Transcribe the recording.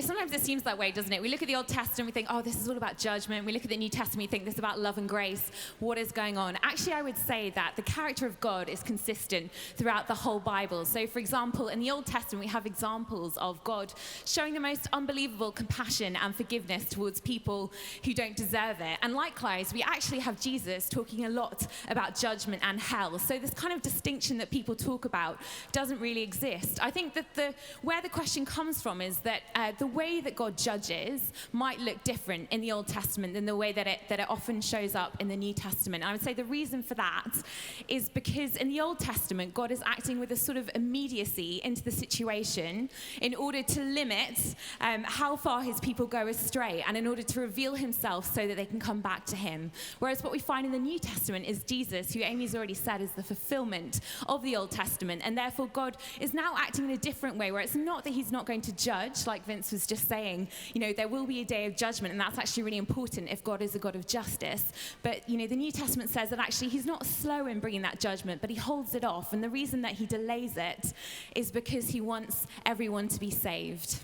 sometimes it seems that way, doesn't it? We look at the Old Testament, we think, oh, this is all about judgment. We look at the New Testament, we think this is about love and grace. What is going on? Actually, I would say that the character of God is consistent throughout the whole Bible. So, for example, in the Old Testament, we have examples of God showing the most unbelievable compassion and forgiveness towards people who don't deserve it. And likewise, we actually have Jesus talking a lot about judgment and hell. So this kind of distinction that people talk about doesn't really exist. I think that where the question comes from is that the way that God judges might look different in the Old Testament than the way that it often shows up in the New Testament. And I would say the reason for that is because in the Old Testament, God is acting with a sort of immediacy into the situation in order to limit how far his people go astray and in order to reveal himself so that they can come back to him. Whereas what we find in the New Testament is Jesus, who Amy's already said is the fulfillment of the Old Testament, and therefore God is now acting in a different way, where it's not that he's not going to judge, like Vince was just saying. There will be a day of judgment, and that's actually really important if God is a God of justice. But the New Testament says that actually he's not slow in bringing that judgment, but he holds it off, and the reason that he delays it is because he wants everyone to be saved.